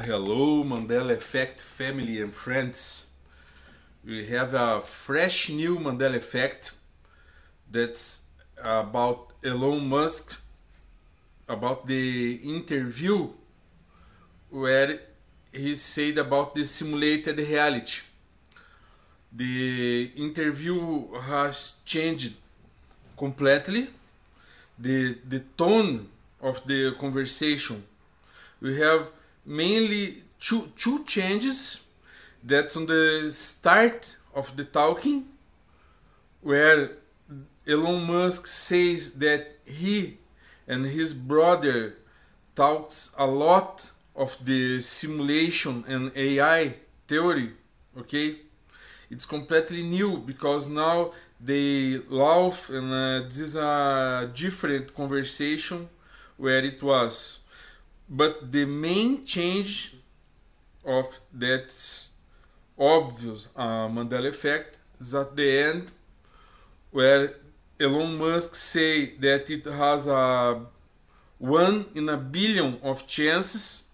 Hello, Mandela Effect family and friends. We have a fresh new Mandela Effect that's about Elon Musk, about the interview where he said about the simulated reality. The interview has changed completely the tone of the conversation. We have mainly two changes. That's on the start of the talking, where Elon Musk says that he and his brother talks a lot of the simulation and AI theory. Okay, it's completely new because now they laugh, and this is a different conversation where it was. But the main change of that's obvious Mandela Effect is at the end, where Elon Musk say that it has a 1 in a billion of chances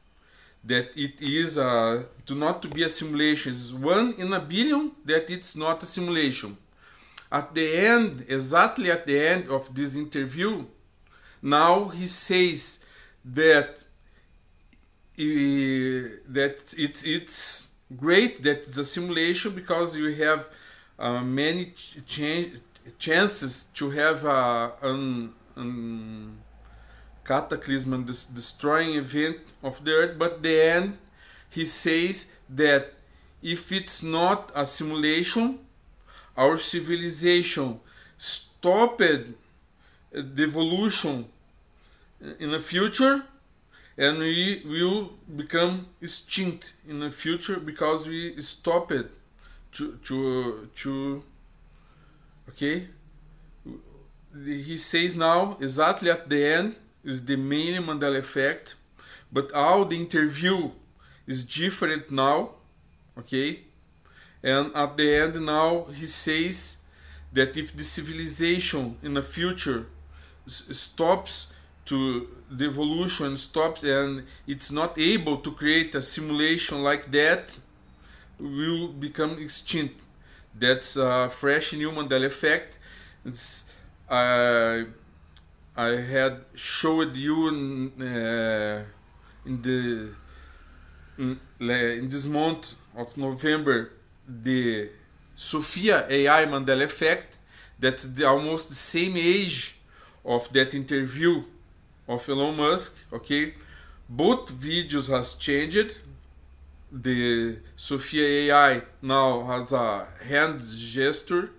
that it is not to be a simulation. It's 1 in a billion that it's not a simulation. At the end, exactly at the end of this interview, now he says that it's great that it's a simulation because you have many chances to have an cataclysm and destroying event of the earth. But the end, he says that if it's not a simulation, our civilization stopped the evolution in the future, and we will become extinct in the future because we stopped to okay. He says now exactly at the end is the main Mandela Effect, but all the interview is different now, okay. And at the end now he says that if the civilization in the future stops to the evolution, stops, and it's not able to create a simulation like that, will become extinct. That's a fresh new Mandela Effect. It's I had showed you in this month of November the Sophia AI Mandela Effect. That's almost the same age of that interview of Elon Musk. Okay, both videos has changed. The Sophia AI now has a hand gesture.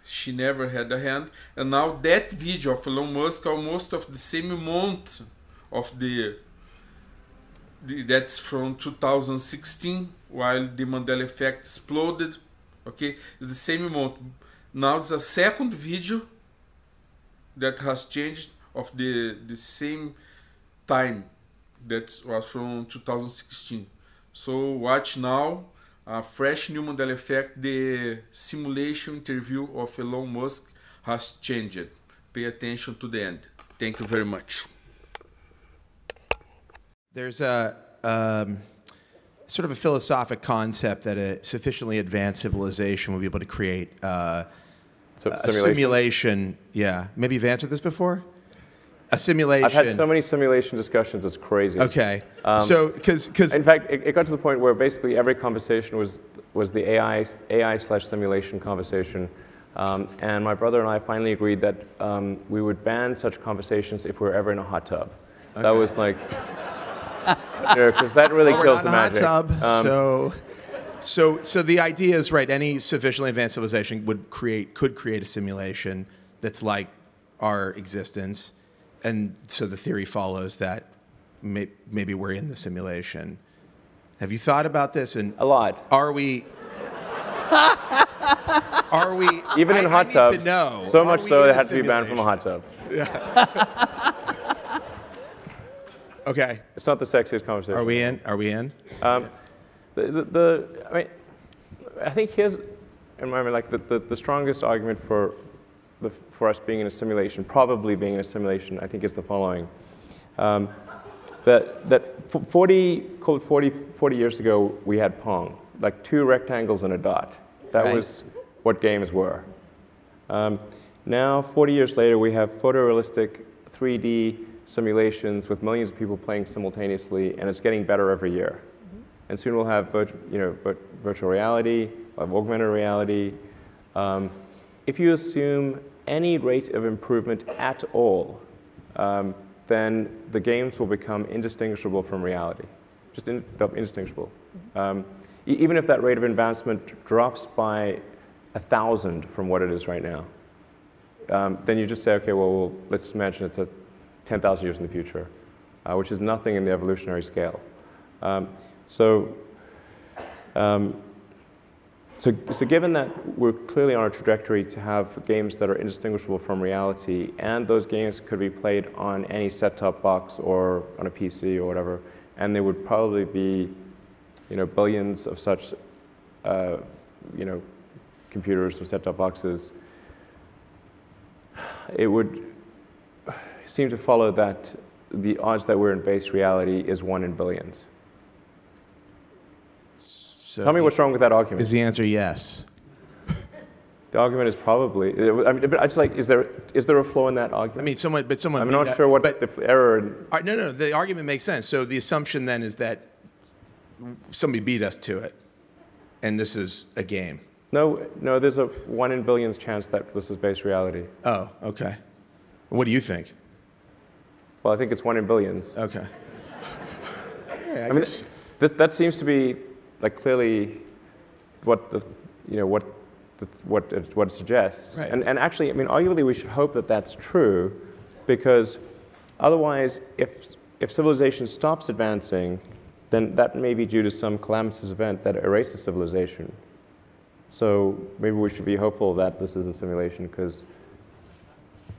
She never had a hand, and now that video of Elon Musk almost of the same month of that's from 2016, while the Mandela Effect exploded. Okay, it's the same month. Now it's a second video that has changed of the same time, that was from 2016. So watch now a fresh new Mandela Effect. The simulation interview of Elon Musk has changed. Pay attention to the end. Thank you very much. There's a sort of a philosophic concept that a sufficiently advanced civilization will be able to create a simulation. Yeah, maybe you've answered this before. A simulation. I've had so many simulation discussions, it's crazy. Okay. So, because in fact, it got to the point where basically every conversation was the AI/simulation conversation, and my brother and I finally agreed that we would ban such conversations if we were ever in a hot tub. Okay. That was like, because that really kills the magic. Hot tub, so the idea is right. Any sufficiently advanced civilization could create a simulation that's like our existence. And so the theory follows that maybe we're in the simulation. Have you thought about this? And a lot. Are we? Even in hot tubs? To know. So much so they had to be banned from a hot tub. Yeah. Okay. It's not the sexiest conversation. Are we in? Are we in? I mean, I think here's, in my mind, like the strongest argument for us being in a simulation, probably being in a simulation, I think is the following. called 40 years ago, we had Pong, like 2 rectangles and a dot. That was what games were. Now, 40 years later, we have photorealistic 3D simulations with millions of people playing simultaneously, and it's getting better every year. And soon we'll have virtual reality, we'll have augmented reality. If you assume any rate of improvement at all, then the games will become indistinguishable from reality, just indistinguishable. Even if that rate of advancement drops by 1,000 from what it is right now, then you just say, okay, well, let's imagine it's 10,000 years in the future, which is nothing in the evolutionary scale. So given that we're clearly on a trajectory to have games that are indistinguishable from reality, and those games could be played on any set-top box or on a PC or whatever, and there would probably be, billions of such, computers or set-top boxes, it would seem to follow that the odds that we're in base reality is 1 in billions. So tell me what's wrong with that argument. Is the answer yes? The argument is probably. I mean, but I just like, is there a flaw in that argument? I mean, someone. I'm not sure what the error. No. The argument makes sense. So the assumption then is that somebody beat us to it, and this is a game. No. There's a 1 in billions chance that this is base reality. Oh, okay. What do you think? Well, I think it's 1 in billions. Okay. I mean, that seems to be like clearly what it suggests. Right. And actually, I mean, arguably, we should hope that that's true, because otherwise, if civilization stops advancing, then that may be due to some calamitous event that erases civilization. So maybe we should be hopeful that this is a simulation, because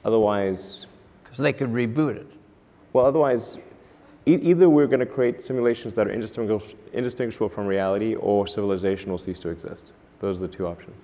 otherwise... Because they could reboot it. Well, otherwise, either we're going to create simulations that are indistinguishable from reality, or civilization will cease to exist. Those are the 2 options.